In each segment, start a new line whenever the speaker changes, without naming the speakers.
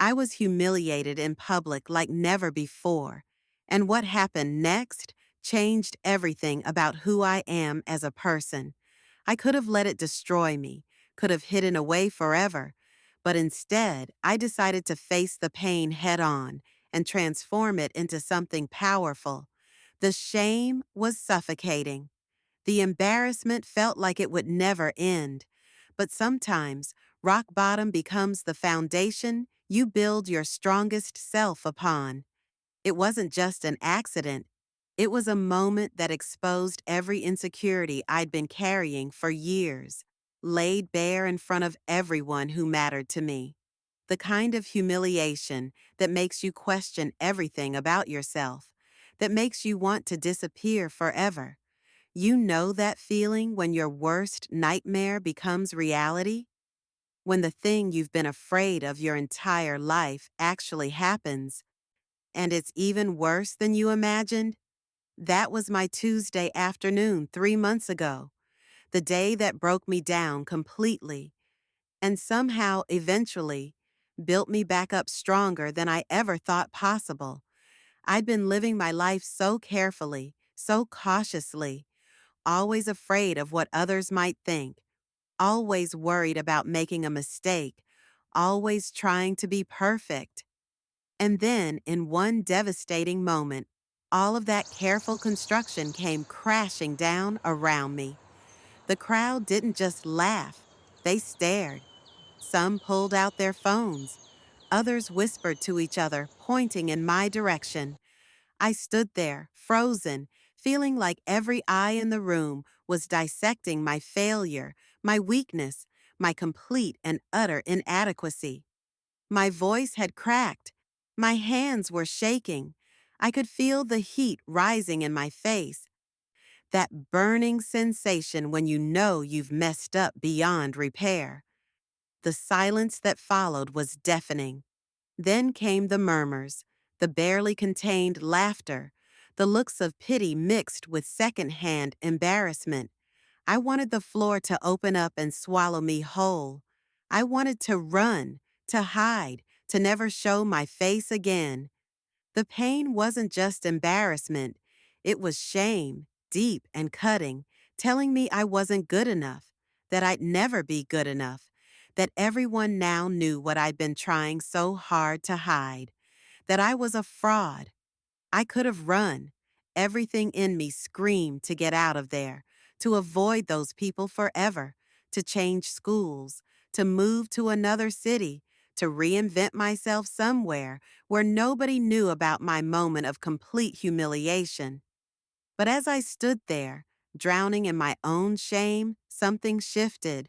I was humiliated in public like never before, and what happened next changed everything about who I am as a person. I could have let it destroy me, could have hidden away forever, but instead, I decided to face the pain head on and transform it into something powerful. The shame was suffocating. The embarrassment felt like it would never end. But sometimes, rock bottom becomes the foundation you build your strongest self upon. It wasn't just an accident. It was a moment that exposed every insecurity I'd been carrying for years, laid bare in front of everyone who mattered to me. The kind of humiliation that makes you question everything about yourself, that makes you want to disappear forever. You know that feeling when your worst nightmare becomes reality? When the thing you've been afraid of your entire life actually happens, and it's even worse than you imagined? That was my Tuesday afternoon 3 months ago, the day that broke me down completely, and somehow, eventually, built me back up stronger than I ever thought possible. I'd been living my life so carefully, so cautiously, always afraid of what others might think, always worried about making a mistake, always trying to be perfect. And then, in one devastating moment, all of that careful construction came crashing down around me. The crowd didn't just laugh, they stared. Some pulled out their phones. Others whispered to each other, pointing in my direction. I stood there, frozen, feeling like every eye in the room was dissecting my failure, my weakness, my complete and utter inadequacy. My voice had cracked. My hands were shaking. I could feel the heat rising in my face. That burning sensation when you know you've messed up beyond repair. The silence that followed was deafening. Then came the murmurs, the barely contained laughter, the looks of pity mixed with secondhand embarrassment. I wanted the floor to open up and swallow me whole. I wanted to run, to hide, to never show my face again. The pain wasn't just embarrassment, it was shame, deep and cutting, telling me I wasn't good enough, that I'd never be good enough, that everyone now knew what I'd been trying so hard to hide, that I was a fraud. I could have run. Everything in me screamed to get out of there, to avoid those people forever, to change schools, to move to another city, to reinvent myself somewhere where nobody knew about my moment of complete humiliation. But as I stood there, drowning in my own shame, something shifted.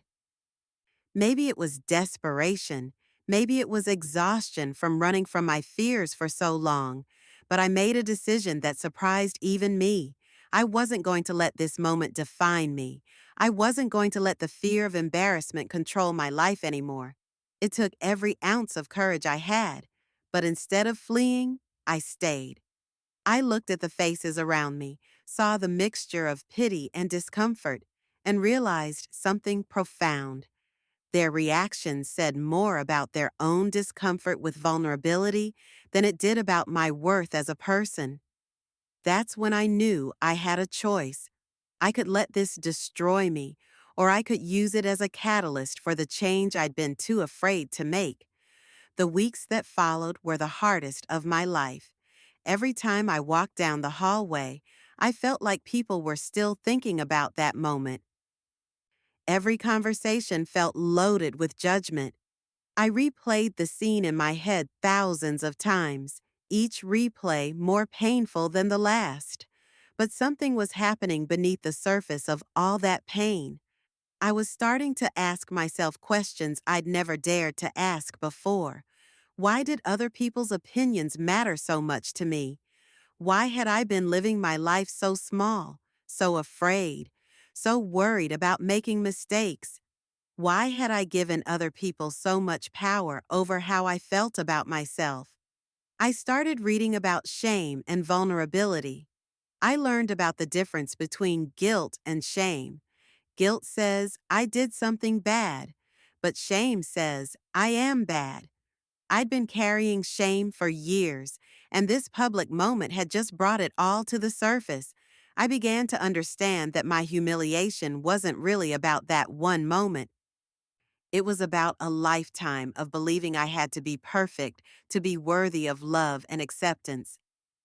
Maybe it was desperation. Maybe it was exhaustion from running from my fears for so long. But I made a decision that surprised even me. I wasn't going to let this moment define me. I wasn't going to let the fear of embarrassment control my life anymore. It took every ounce of courage I had. But instead of fleeing, I stayed. I looked at the faces around me, saw the mixture of pity and discomfort, and realized something profound. Their reactions said more about their own discomfort with vulnerability than it did about my worth as a person. That's when I knew I had a choice. I could let this destroy me, or I could use it as a catalyst for the change I'd been too afraid to make. The weeks that followed were the hardest of my life. Every time I walked down the hallway, I felt like people were still thinking about that moment. Every conversation felt loaded with judgment. I replayed the scene in my head thousands of times, each replay more painful than the last. But something was happening beneath the surface of all that pain. I was starting to ask myself questions I'd never dared to ask before. Why did other people's opinions matter so much to me? Why had I been living my life so small, so afraid, so worried about making mistakes? Why had I given other people so much power over how I felt about myself? I started reading about shame and vulnerability. I learned about the difference between guilt and shame. Guilt says, I did something bad, but shame says, I am bad. I'd been carrying shame for years, and this public moment had just brought it all to the surface. I began to understand that my humiliation wasn't really about that one moment. It was about a lifetime of believing I had to be perfect to be worthy of love and acceptance.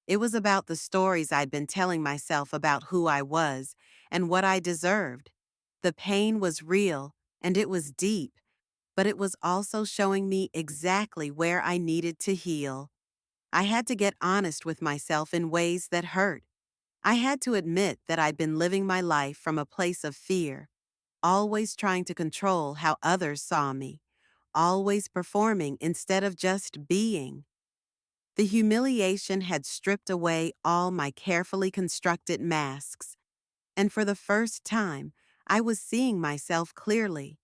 It was about the stories I'd been telling myself about who I was and what I deserved. The pain was real and it was deep, but it was also showing me exactly where I needed to heal. I had to get honest with myself in ways that hurt. I had to admit that I'd been living my life from a place of fear, always trying to control how others saw me, always performing instead of just being. The humiliation had stripped away all my carefully constructed masks, and for the first time, I was seeing myself clearly.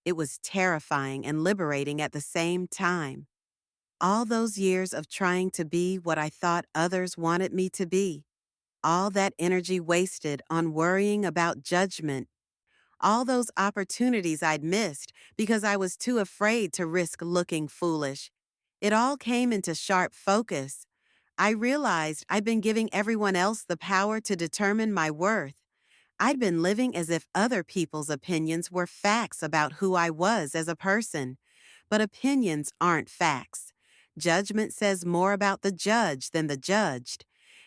It was terrifying and liberating at the same time. All those years of trying to be what I thought others wanted me to be, all that energy wasted on worrying about judgment, all those opportunities I'd missed because I was too afraid to risk looking foolish. It all came into sharp focus. I realized I'd been giving everyone else the power to determine my worth. I'd been living as if other people's opinions were facts about who I was as a person. But opinions aren't facts. Judgment says more about the judge than the judged.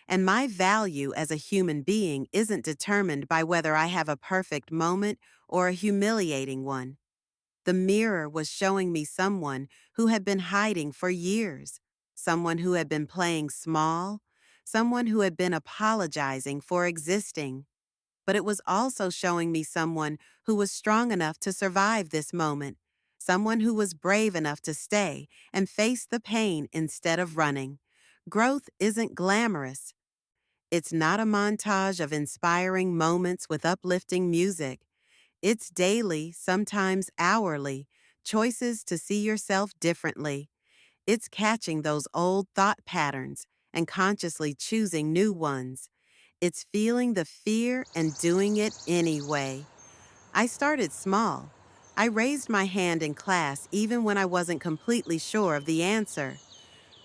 And my value as a human being isn't determined by whether I have a perfect moment or a humiliating one. The mirror was showing me someone who had been hiding for years, someone who had been playing small, someone who had been apologizing for existing. But it was also showing me someone who was strong enough to survive this moment, someone who was brave enough to stay and face the pain instead of running. Growth isn't glamorous. It's not a montage of inspiring moments with uplifting music. It's daily, sometimes hourly, choices to see yourself differently. It's catching those old thought patterns and consciously choosing new ones. It's feeling the fear and doing it anyway. I started small. I raised my hand in class even when I wasn't completely sure of the answer.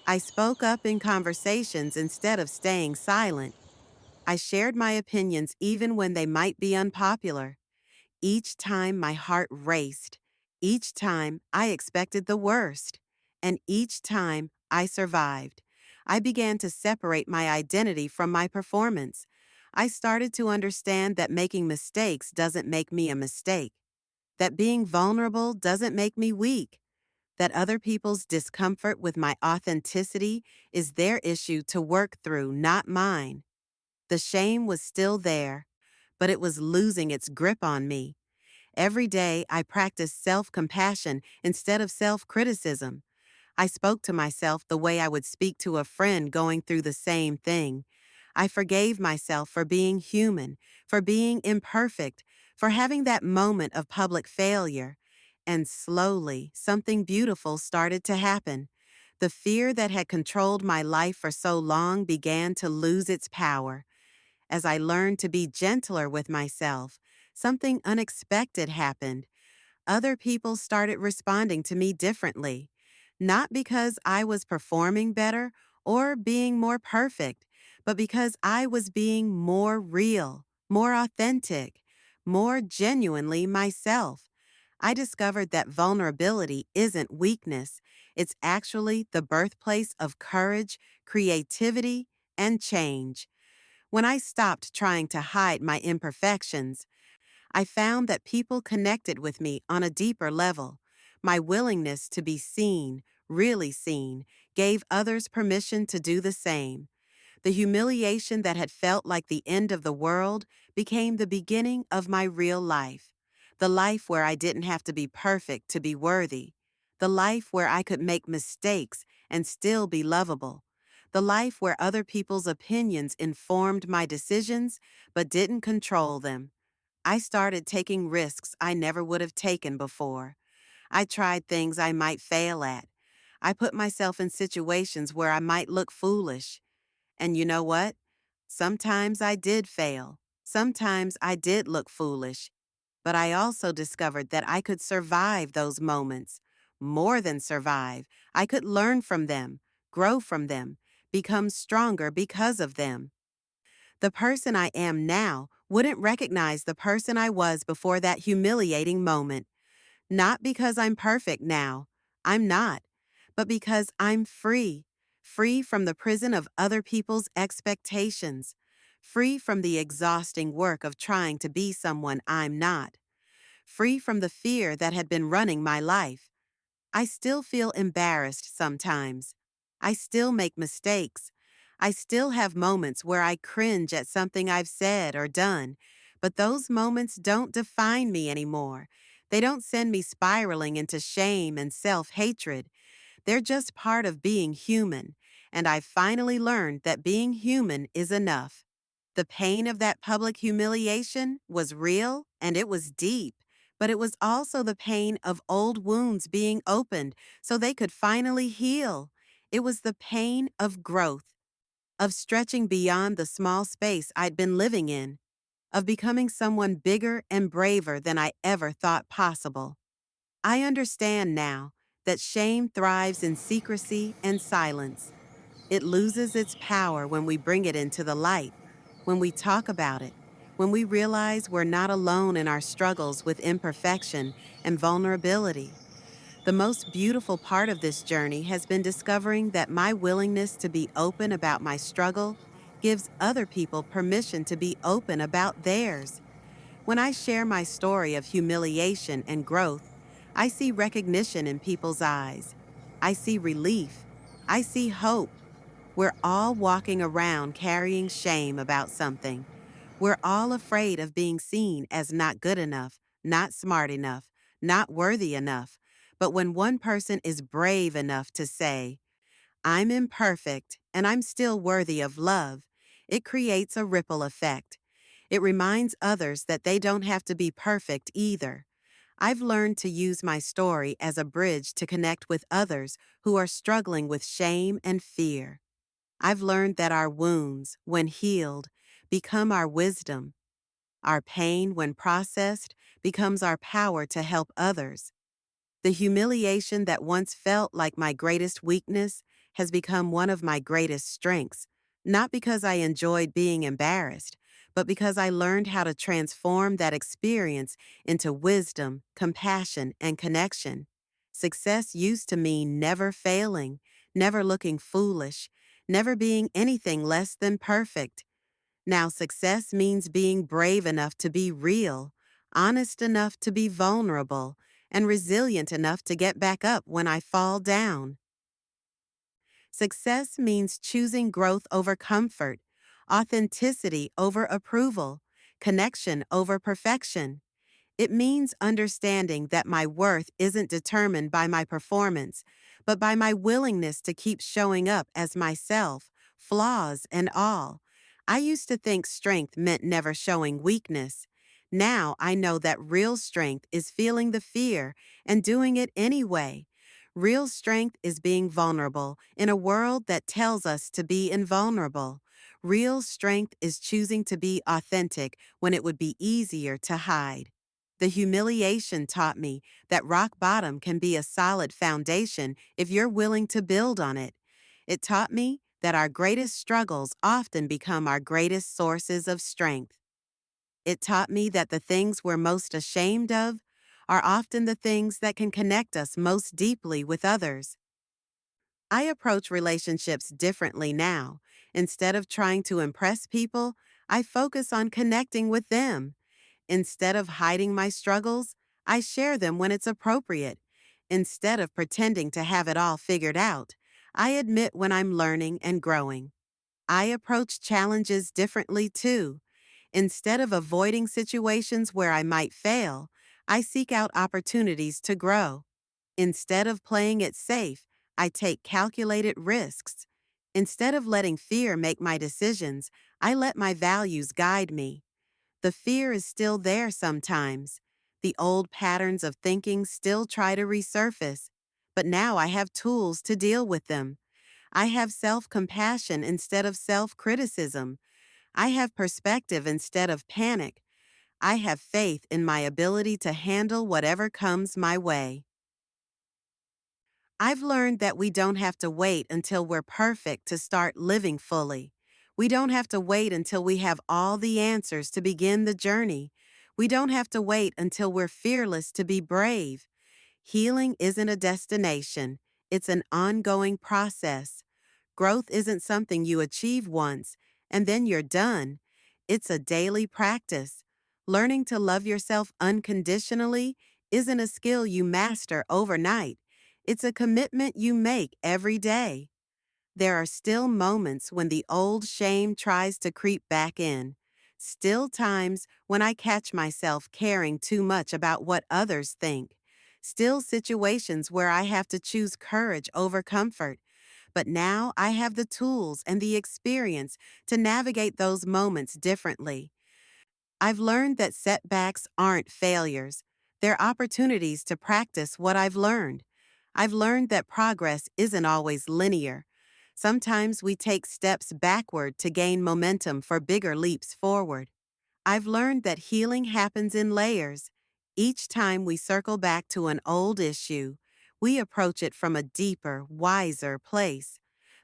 I spoke up in conversations instead of staying silent. I shared my opinions even when they might be unpopular. Each time my heart raced. Each time I expected the worst. And each time I survived. I began to separate my identity from my performance. I started to understand that making mistakes doesn't make me a mistake, that being vulnerable doesn't make me weak, that other people's discomfort with my authenticity is their issue to work through, not mine. The shame was still there, but it was losing its grip on me. Every day, I practiced self-compassion instead of self-criticism. I spoke to myself the way I would speak to a friend going through the same thing. I forgave myself for being human, for being imperfect, for having that moment of public failure. And slowly, something beautiful started to happen. The fear that had controlled my life for so long began to lose its power. As I learned to be gentler with myself, something unexpected happened. Other people started responding to me differently, not because I was performing better or being more perfect, but because I was being more real, more authentic, more genuinely myself. I discovered that vulnerability isn't weakness. It's actually the birthplace of courage, creativity, and change. When I stopped trying to hide my imperfections, I found that people connected with me on a deeper level. My willingness to be seen, really seen, gave others permission to do the same. The humiliation that had felt like the end of the world became the beginning of my real life. The life where I didn't have to be perfect to be worthy. The life where I could make mistakes and still be lovable. The life where other people's opinions informed my decisions but didn't control them. I started taking risks I never would have taken before. I tried things I might fail at. I put myself in situations where I might look foolish. And you know what? Sometimes I did fail. Sometimes I did look foolish. But I also discovered that I could survive those moments. more than survive. I could learn from them, grow from them, become stronger because of them. The person I am now wouldn't recognize the person I was before that humiliating moment. Not because I'm perfect now. I'm not. But because I'm free. Free from the prison of other people's expectations. Free from the exhausting work of trying to be someone I'm not. Free from the fear that had been running my life. I still feel embarrassed sometimes. I still make mistakes. I still have moments where I cringe at something I've said or done, but those moments don't define me anymore. They don't send me spiraling into shame and self-hatred. They're just part of being human, and I've finally learned that being human is enough. The pain of that public humiliation was real and it was deep, but it was also the pain of old wounds being opened so they could finally heal. It was the pain of growth, of stretching beyond the small space I'd been living in, of becoming someone bigger and braver than I ever thought possible. I understand now that shame thrives in secrecy and silence. It loses its power when we bring it into the light, when we talk about it, when we realize we're not alone in our struggles with imperfection and vulnerability. The most beautiful part of this journey has been discovering that my willingness to be open about my struggle gives other people permission to be open about theirs. When I share my story of humiliation and growth, I see recognition in people's eyes. I see relief. I see hope. We're all walking around carrying shame about something. We're all afraid of being seen as not good enough, not smart enough, not worthy enough. But when one person is brave enough to say, I'm imperfect and I'm still worthy of love, it creates a ripple effect. It reminds others that they don't have to be perfect either. I've learned to use my story as a bridge to connect with others who are struggling with shame and fear. I've learned that our wounds, when healed, become our wisdom. Our pain, when processed, becomes our power to help others. The humiliation that once felt like my greatest weakness has become one of my greatest strengths, not because I enjoyed being embarrassed, but because I learned how to transform that experience into wisdom, compassion, and connection. Success used to mean never failing, never looking foolish, never being anything less than perfect. Now, success means being brave enough to be real, honest enough to be vulnerable, and resilient enough to get back up when I fall down. Success means choosing growth over comfort, authenticity over approval, connection over perfection. It means understanding that my worth isn't determined by my performance, but by my willingness to keep showing up as myself, flaws and all. I used to think strength meant never showing weakness. Now I know that real strength is feeling the fear and doing it anyway. Real strength is being vulnerable in a world that tells us to be invulnerable. Real strength is choosing to be authentic when it would be easier to hide. The humiliation taught me that rock bottom can be a solid foundation if you're willing to build on it. It taught me that our greatest struggles often become our greatest sources of strength. It taught me that the things we're most ashamed of are often the things that can connect us most deeply with others. I approach relationships differently now. Instead of trying to impress people, I focus on connecting with them. Instead of hiding my struggles, I share them when it's appropriate. Instead of pretending to have it all figured out, I admit when I'm learning and growing. I approach challenges differently too. Instead of avoiding situations where I might fail, I seek out opportunities to grow. Instead of playing it safe, I take calculated risks. Instead of letting fear make my decisions, I let my values guide me. The fear is still there sometimes. The old patterns of thinking still try to resurface, but now I have tools to deal with them. I have self-compassion instead of self-criticism. I have perspective instead of panic. I have faith in my ability to handle whatever comes my way. I've learned that we don't have to wait until we're perfect to start living fully. We don't have to wait until we have all the answers to begin the journey. We don't have to wait until we're fearless to be brave. Healing isn't a destination, it's an ongoing process. Growth isn't something you achieve once and then you're done. It's a daily practice. Learning to love yourself unconditionally isn't a skill you master overnight. It's a commitment you make every day. There are still moments when the old shame tries to creep back in. Still times when I catch myself caring too much about what others think. Still situations where I have to choose courage over comfort. But now I have the tools and the experience to navigate those moments differently. I've learned that setbacks aren't failures. They're opportunities to practice what I've learned. I've learned that progress isn't always linear. Sometimes we take steps backward to gain momentum for bigger leaps forward. I've learned that healing happens in layers. Each time we circle back to an old issue, we approach it from a deeper, wiser place.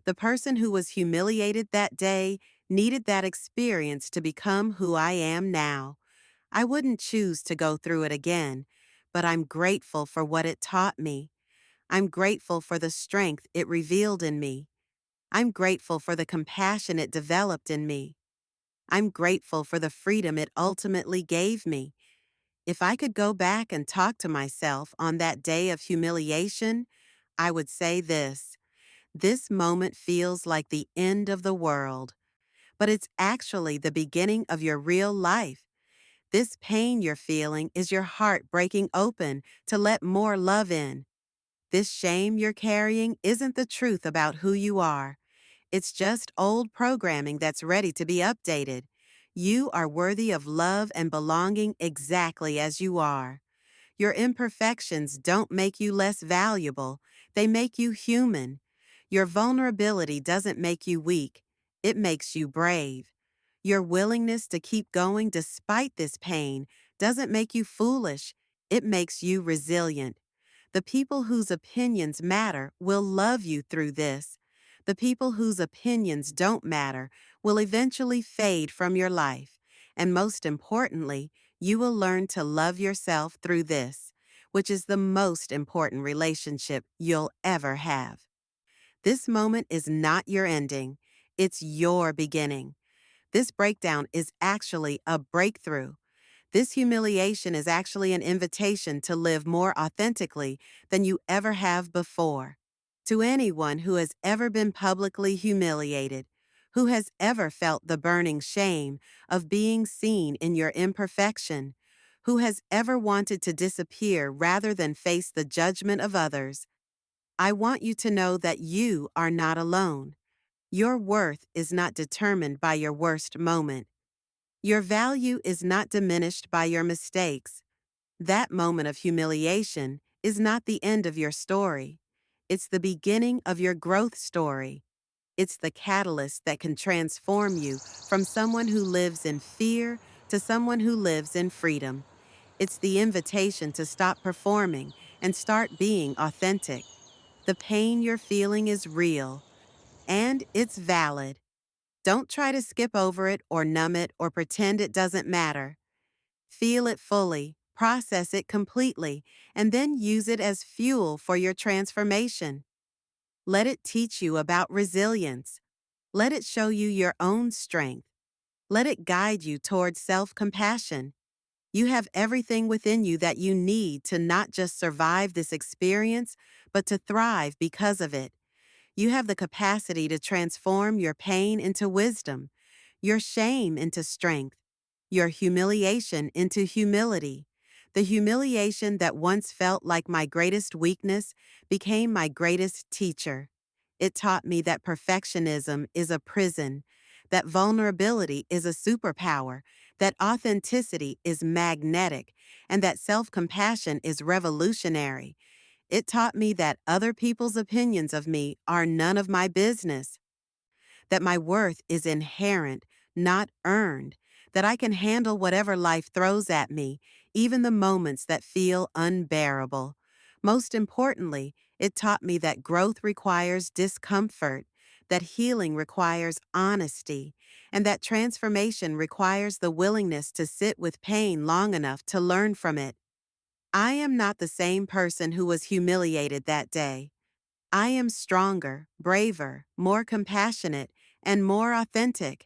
The person who was humiliated that day needed that experience to become who I am now. I wouldn't choose to go through it again, but I'm grateful for what it taught me. I'm grateful for the strength it revealed in me. I'm grateful for the compassion it developed in me. I'm grateful for the freedom it ultimately gave me. If I could go back and talk to myself on that day of humiliation, I would say this: this moment feels like the end of the world, but it's actually the beginning of your real life. This pain you're feeling is your heart breaking open to let more love in. This shame you're carrying isn't the truth about who you are. It's just old programming that's ready to be updated. You are worthy of love and belonging exactly as you are. Your imperfections don't make you less valuable, they make you human. Your vulnerability doesn't make you weak, it makes you brave. Your willingness to keep going despite this pain doesn't make you foolish, it makes you resilient. The people whose opinions matter will love you through this. The people whose opinions don't matter will eventually fade from your life. And most importantly, you will learn to love yourself through this, which is the most important relationship you'll ever have. This moment is not your ending, it's your beginning. This breakdown is actually a breakthrough. This humiliation is actually an invitation to live more authentically than you ever have before. To anyone who has ever been publicly humiliated, who has ever felt the burning shame of being seen in your imperfection, who has ever wanted to disappear rather than face the judgment of others, I want you to know that you are not alone. Your worth is not determined by your worst moment. Your value is not diminished by your mistakes. That moment of humiliation is not the end of your story. It's the beginning of your growth story. It's the catalyst that can transform you from someone who lives in fear to someone who lives in freedom. It's the invitation to stop performing and start being authentic. The pain you're feeling is real, and it's valid. Don't try to skip over it or numb it or pretend it doesn't matter. Feel it fully, process it completely, and then use it as fuel for your transformation. Let it teach you about resilience. Let it show you your own strength. Let it guide you towards self-compassion. You have everything within you that you need to not just survive this experience, but to thrive because of it. You have the capacity to transform your pain into wisdom, your shame into strength, your humiliation into humility. The humiliation that once felt like my greatest weakness became my greatest teacher. It taught me that perfectionism is a prison, that vulnerability is a superpower, that authenticity is magnetic, and that self-compassion is revolutionary. It taught me that other people's opinions of me are none of my business, that my worth is inherent, not earned, that I can handle whatever life throws at me, even the moments that feel unbearable. Most importantly, It taught me that growth requires discomfort, that healing requires honesty, and that transformation requires the willingness to sit with pain long enough to learn from it. I am not the same person who was humiliated that day. I am stronger, braver, more compassionate, and more authentic.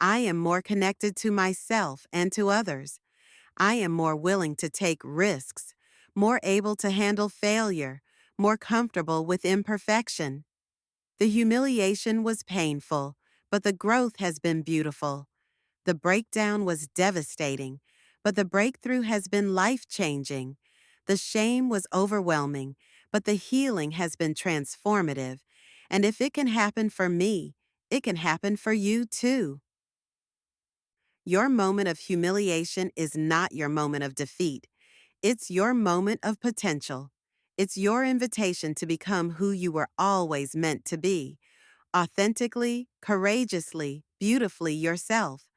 I am more connected to myself and to others. I am more willing to take risks, more able to handle failure, more comfortable with imperfection. The humiliation was painful, but the growth has been beautiful. The breakdown was devastating, but the breakthrough has been life-changing. The shame was overwhelming, but the healing has been transformative. And if it can happen for me, it can happen for you too. Your moment of humiliation is not your moment of defeat. It's your moment of potential. It's your invitation to become who you were always meant to be, authentically, courageously, beautifully yourself.